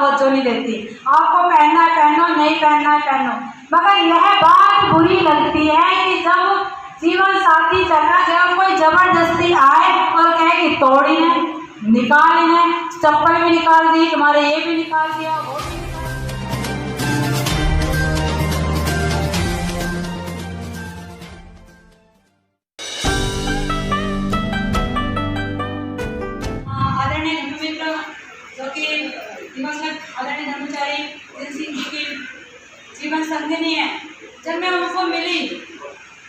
तवज्जो नहीं देती। आपको पहनना है पहनो, नहीं पहनना है पहनो। मगर यह बात बुरी लगती है कि जब जीवन साथी चला गया कोई जबरदस्ती आए और कहे कि तोड़ इन्हें, निकाल इन्हें, चप्पल भी निकाल दी, तुम्हारे ये भी निकाल दिया, वो भी आदरणीय धर्ममित्र जो कि दिवंगत आदरणीय धर्मचारी दिल सिंह जी की जीवन संगिनी है। जब मैं उनको मिली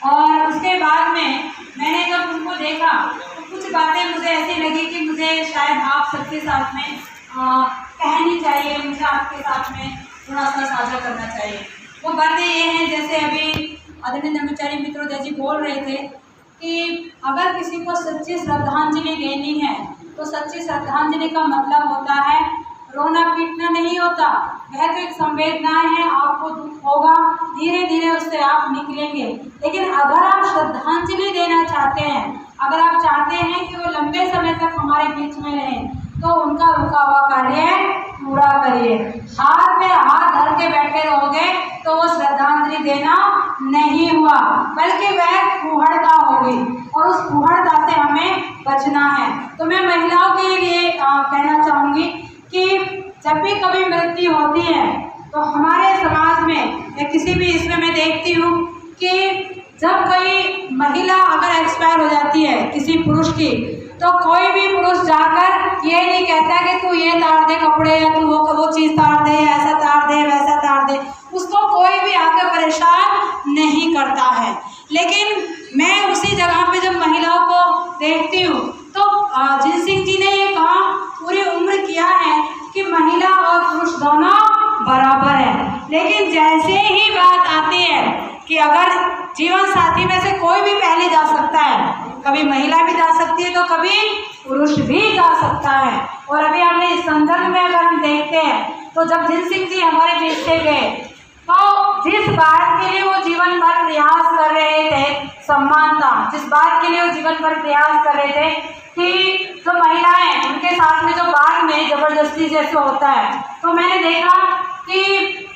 और उसके बाद में मैंने जब उनको देखा तो कुछ बातें मुझे ऐसी लगी कि मुझे शायद आप सबके साथ में कहनी चाहिए, मुझे आपके साथ में थोड़ा सा साझा करना चाहिए। वो बातें ये हैं जैसे अभी आदरणीय धर्मचारी मित्रोदय जी बोल रहे थे कि अगर किसी को सच्ची श्रद्धांजलि देनी है तो सच्ची श्रद्धांजलि का मतलब होता है रोना पीटना नहीं होता। वह तो एक संवेदनाएं है, आपको दुख होगा, धीरे धीरे उससे आप निकलेंगे। लेकिन अगर आप श्रद्धांजलि देना चाहते हैं, अगर आप चाहते हैं कि वो लंबे समय तक हमारे बीच में रहें, तो उनका रुका हुआ कार्य पूरा करिए। हाथ में हाथ धर के बैठे रहोगे तो वो श्रद्धांजलि देना नहीं हुआ, बल्कि वह फूहड़ता होगी और उस फूहड़ता से हमें बचना है। तो मैं महिलाओं के लिए कहना चाहूँगी कि जब भी कभी मृत्यु होती है तो हमारे समाज में या किसी भी इसमें मैं देखती हूँ कि जब कोई महिला अगर एक्सपायर हो जाती है किसी पुरुष की, तो कोई भी पुरुष जाकर ये नहीं कहता कि तू ये तार दे कपड़े, या तू वो चीज़ तार दे, ऐसा तार दे, वैसा तार दे। उसको कोई भी आकर परेशान नहीं करता है। लेकिन मैं उसी जगह पे जब महिलाओं को देखती हूँ तो जिल सिंह जी ने ये कहा, पूरी उम्र किया है कि महिला और पुरुष दोनों बराबर है। लेकिन जैसे ही बात आती है कि अगर जीवन साथी में से कोई भी पहले जा सकता है, कभी महिला भी जा सकती है तो कभी पुरुष भी जा सकता है। और अभी हमने इस संदर्भ में अगर हम देखते हैं तो जब जिल सिंह जी हमारे देश से गए तो जिस बात के लिए वो जीवन भर प्रयास कर रहे थे, समानता, जिस बात के लिए वो जीवन भर प्रयास कर रहे थे कि जो महिलाएं उनके साथ में जो बाद में जबरदस्ती जैसे होता है, तो मैंने देखा कि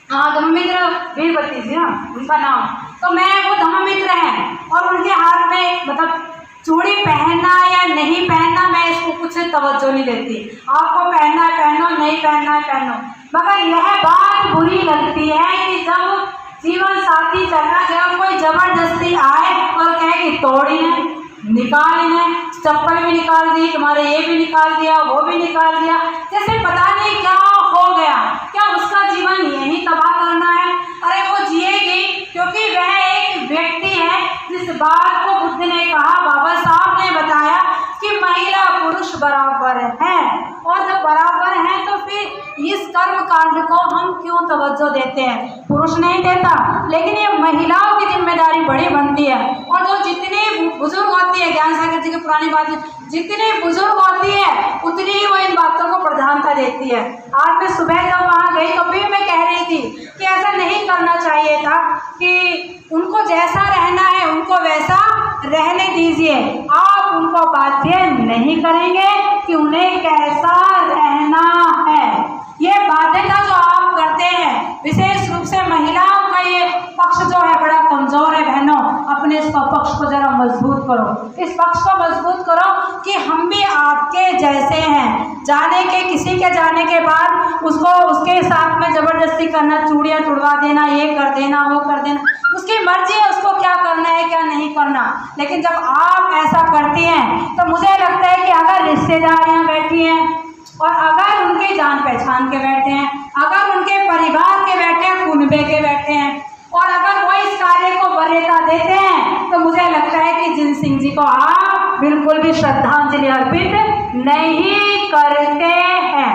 धर्ममित्र वीरवती जी, हाँ उनका नाम, तो मैं वो धर्ममित्र हैं और उनके हाथ में मतलब चूड़ी पहनना या नहीं पहनना मैं इसको कुछ तवज्जो नहीं देती। आपको पहनना है पहनो, नहीं पहनना है पहनो। मगर यह बात बुरी लगती है कि जब जीवन साथी चला गया कोई जबरदस्ती आए और कहे कि तोड़ इन्हें, निकाल इन्हें, चप्पल भी निकाल दी, तुम्हारे ये भी निकाल दिया, वो भी निकाल दिया, जैसे पता नहीं क्या हो गया। क्या उसका जीवन यही तबाह करना है? अरे वो जिएगी, क्योंकि वह एक व्यक्ति है जिस बात को बुद्ध ने कहा, बाबा साहब ने बताया कि महिला पुरुष बराबर है। और जब बराबर हैं तो फिर इस कर्म कांड को हम क्यों तवज्जो देते हैं? पुरुष नहीं देता, लेकिन ये महिलाओं की जिम्मेदारी बड़ी बनती है। और जो जितनी बुजुर्ग होती है, ज्ञान सागर जी की पुरानी बात है, जितनी बुजुर्ग होती है उतनी ही वो इन बातों को प्रधानता देती है। आज मैं सुबह जब वहाँ गई तो भी मैं कह रही थी कि ऐसा नहीं करना चाहिए था, कि उनको जैसा रहना है उनको वैसा रहने दीजिए। आप उनको बाध्य नहीं करेंगे कि उन्हें कैसा रहना है। ये बाध्यता जो आप करते हैं, विशेष रूप से महिलाओं का ये पक्ष जो है बड़ा कमजोर है। बहनों, अपने इस पक्ष को जरा मजबूत करो, इस पक्ष को मजबूत करो कि हम भी आपके जैसे हैं। जाने के किसी के जाने के बाद उसको उसके साथ में जबरदस्ती करना, चूड़ियाँ तुड़वा देना, ये कर देना, वो कर देना, उसकी मर्जी है उसको क्या करना है क्या नहीं करना। लेकिन जब आप ऐसा करती हैं तो मुझे लगता है कि अगर रिश्तेदारियाँ बैठी हैं और अगर उनके जान पहचान के बैठे हैं, अगर उनके परिवार के बैठे हैं, कुनबे के बैठे हैं, और अगर वो इस कार्य को वरीयता देते हैं, तो मुझे लगता है कि जिल सिंह जी को आप बिल्कुल भी श्रद्धांजलि अर्पित नहीं करते हैं।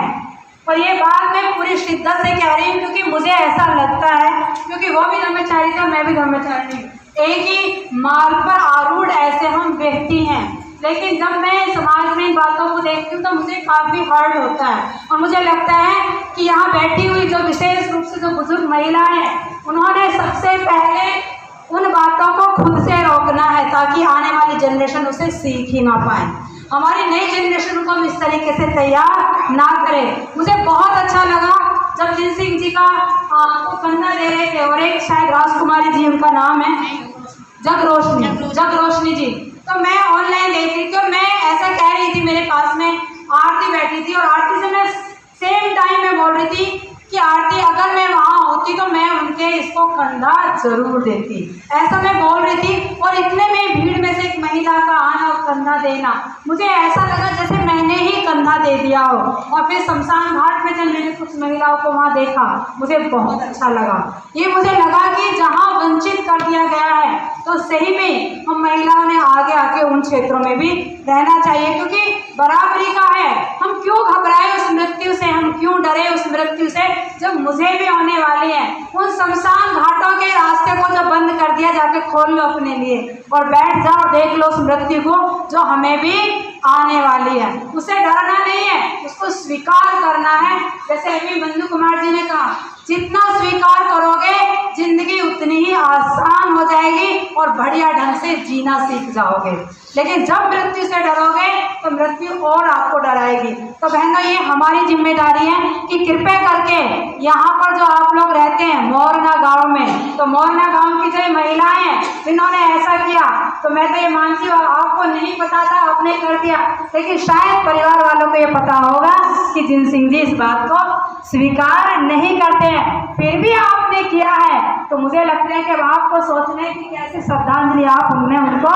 और ये बात मैं पूरी शिद्दत से कह रही हूँ क्योंकि मुझे ऐसा लगता है, क्योंकि वो भी धर्मचारी था, मैं भी धर्मचारी हूँ, एक ही मार्ग पर आरूढ़ ऐसे हम व्यक्ति हैं। लेकिन जब मैं समाज में इन बातों को देखती हूँ तो मुझे काफ़ी हर्ट होता है और मुझे लगता है कि यहाँ बैठी हुई जो विशेष रूप से जो बुजुर्ग महिला है, उन्होंने सबसे पहले उन बातों को खुद से रोकना है ताकि आने वाली जनरेशन उसे सीख ही ना पाए। हमारी नई जनरेशन को हम इस तरीके से तैयार ना करें। मुझे बहुत अच्छा लगा जब जिन सिंह जी का को कंधा दे रहे थे, और एक शायद राजकुमारी जी उनका नाम है, जग रोशनी जी, तो मैं ऑनलाइन देख रही थी और मैं ऐसा कह रही थी, मेरे पास में आरती बैठी थी और आरती से मैं सेम टाइम में बोल रही थी कि आरती अगर मैं वहाँ होती तो मैं उनके इसको कंधा जरूर देती, ऐसा मैं बोल रही थी। और इतने में भीड़ में से एक महिला का आना और कंधा देना, मुझे ऐसा लगा जैसे मैंने ही कंधा दे दिया हो। और फिर शमशान घाट में जब मैंने कुछ महिलाओं को वहाँ देखा, मुझे बहुत अच्छा लगा। ये मुझे लगा कि जहाँ वंचित कर दिया गया है तो सही में हम महिलाओं ने आगे आके उन क्षेत्रों में भी रहना चाहिए, क्योंकि बराबरी का है। हम क्यों घबराए उस मृत्यु से, हम क्यों डरे उस मृत्यु से जब मुझे भी होने वाली है। उन शमशान घाटों के रास्ते को जब बंद कर दिया, जाके खोल लो अपने लिए और बैठ जाओ, देख लो उस मृत्यु को जो हमें भी आने वाली है। उसे डरना नहीं है, उसको स्वीकार करना है। जैसे अभी मंजू कुमार जी ने कहा, जितना स्वीकार करोगे जिंदगी उतनी ही आसान हो जाएगी और बढ़िया ढंग से जीना सीख जाओगे। लेकिन जब मृत्यु से डरोगे तो मृत्यु और आपको डराएगी। तो बहनों, ये हमारी जिम्मेदारी है कि कृपया करके यहाँ पर जो आप लोग रहते हैं मोरना गांव में, तो मोरना गांव की जो महिलाएं हैं जिन्होंने ऐसा किया, तो मैं तो ये मानती हूँ आपको नहीं पता था, आपने कर दिया, लेकिन शायद परिवार वालों को ये पता होगा कि जिन सिंह जी इस बात को स्वीकार नहीं करते हैं, फिर भी आपने किया है। तो मुझे लगता है कि अब आपको सोचना है कि कैसे श्रद्धांजलि हमने उनको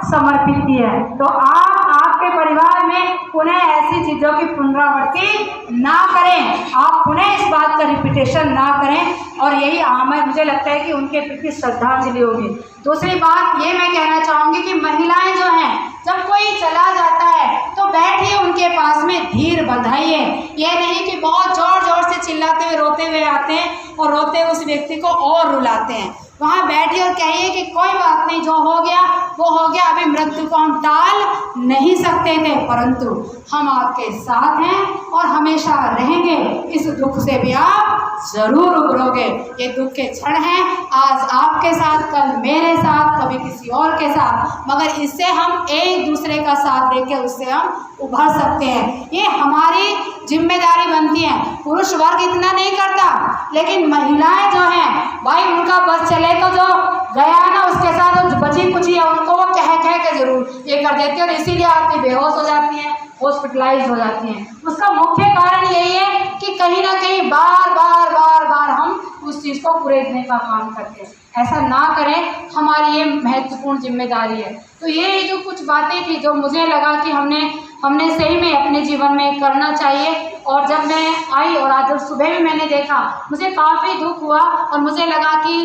समर्पित की है। तो आपके परिवार में पुनः ऐसी चीजों की पुनरावृत्ति ना करें, आप पुनः इस बात का रिपीटेशन ना करें, और यही मुझे लगता है कि उनके प्रति श्रद्धांजलि होगी। दूसरी बात ये मैं कहना चाहूँगी कि महिलाएं जो हैं, जब कोई चला जाता है तो बैठिए उनके पास में, धीर बंधाइए। ये नहीं कि बहुत जोर जोर से चिल्लाते हुए रोते हुए आते हैं और रोते उस व्यक्ति को और रुलाते हैं। वहाँ बैठिए और कहिए कि कोई बात नहीं, जो हो गया वो हो गया, अभी मृत्यु को हम टाल नहीं सकते थे, परंतु हम आपके साथ हैं और हमेशा रहेंगे। इस दुख से भी आप जरूर उभरोगे। ये दुख के क्षण हैं, आज आपके साथ, कल मेरे साथ, कभी किसी और के साथ, मगर इससे हम एक दूसरे का साथ देके उससे हम उभर सकते हैं। ये हमारी जिम्मेदारी बनती है। पुरुष वर्ग इतना नहीं करता, लेकिन महिलाएं जो हैं भाई, उनका बस चले तो जो गया ना उसके साथ जो बची कुची है उनको वो कह के जरूर ये कर देती है, और इसीलिए आपकी बेहोश हो जाती हैं, हॉस्पिटलाइज हो जाती हैं। उसका मुख्य कारण यही है कि कहीं ना कहीं बार बार हम उस चीज़ को कुरेदने का काम करते हैं। ऐसा ना करें, हमारी ये महत्वपूर्ण जिम्मेदारी है। तो ये जो कुछ बातें थी जो मुझे लगा कि हमने सही में अपने जीवन में करना चाहिए। और जब मैं आई और आज जब सुबह में मैंने देखा, मुझे काफ़ी दुख हुआ और मुझे लगा कि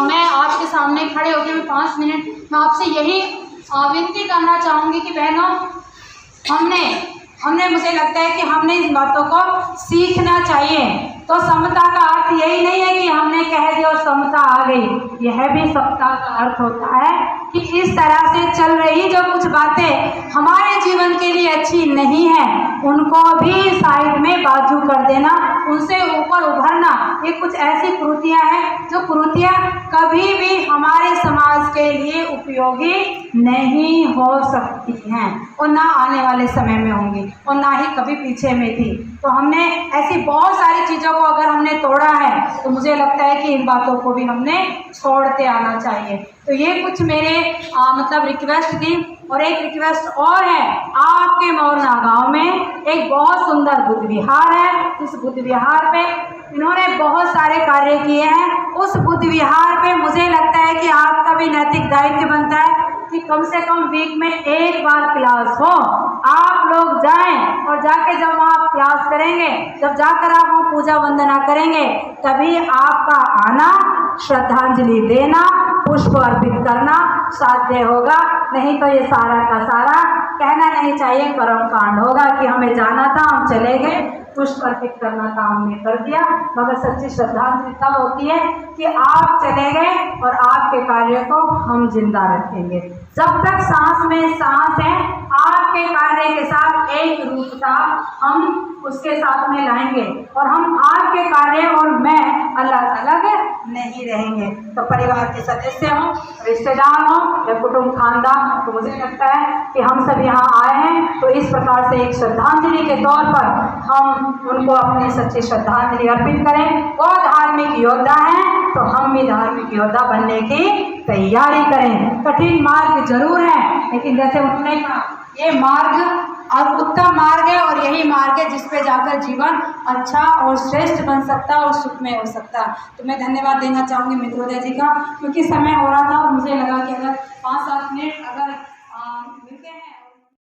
मैं आपके सामने खड़े होकर मैं 5 मिनट मैं आपसे यही विनती करना चाहूँगी कि बहनों, हमने मुझे लगता है कि हमने इस बातों को सीखना चाहिए। तो समता का अर्थ यही नहीं है कि हमने कह दिया और समता आ गई, यह भी समता का अर्थ होता है कि इस तरह से चल रही जो कुछ बातें हमारे जीवन के लिए अच्छी नहीं है, उनको भी साइड में बाजू कर देना, उनसे ऊपर उभरना। ये कुछ ऐसी कुरीतियाँ हैं जो कुरीतियाँ कभी भी हमारे समाज के लिए उपयोगी नहीं हो सकती हैं, और ना आने वाले समय में होंगी, और ना ही कभी पीछे में थी। तो हमने ऐसी बहुत सारी चीज़ों को अगर हमने तोड़ा है, तो मुझे लगता है कि इन बातों को भी हमने छोड़ते आना चाहिए। तो ये कुछ मेरे मतलब रिक्वेस्ट थी। और एक रिक्वेस्ट और है, आपके मोरना गांव में एक बहुत सुंदर बुद्ध विहार है। उस बुद्ध विहार पे इन्होंने बहुत सारे कार्य किए हैं। उस बुद्ध विहार पे मुझे लगता है कि आपका भी नैतिक दायित्व बनता है कि कम से कम वीक में एक बार क्लास हो, आप लोग जाएं और जाके जब वहाँ क्लास करेंगे, जब जाकर आप वहाँ पूजा वंदना करेंगे, तभी आपका आना, श्रद्धांजलि देना, पुष्प अर्पित करना साध्य होगा। नहीं तो ये सारा का सारा कहना नहीं चाहिए कर्म कांड होगा कि हमें जाना था, हम चले गए, पुष्प अर्पित करना था हमने कर दिया। मगर सच्ची श्रद्धांजलि तब होती है कि आप चले गए और आपके कार्य को हम जिंदा रखेंगे। जब तक सांस में सांस है, आपके कार्य के साथ एक रूपता हम उसके साथ में लाएंगे, और हम आपके कार्य और मैं अलग अलग नहीं रहेंगे। तो परिवार के सदस्य हों, रिश्तेदार हों या कुटुंब खानदान, तो मुझे लगता है कि हम सब यहाँ आए हैं तो इस प्रकार से एक श्रद्धांजलि के तौर पर हम उनको अपनी सच्ची श्रद्धांजलि अर्पित करें। वो धार्मिक योद्धा हैं तो हम भी धार्मिक योद्धा बनने की तैयारी करें। कठिन मार्ग जरूर है, लेकिन जैसे उन्होंने कहा ये मार्ग और उत्तम मार्ग है और यही मार्ग है जिस पे जाकर जीवन अच्छा और श्रेष्ठ बन सकता और सुखमय हो सकता। तो मैं धन्यवाद देना चाहूँगी मित्रोदय जी का, क्योंकि समय हो रहा था और मुझे लगा कि अगर 5-7 मिनट अगर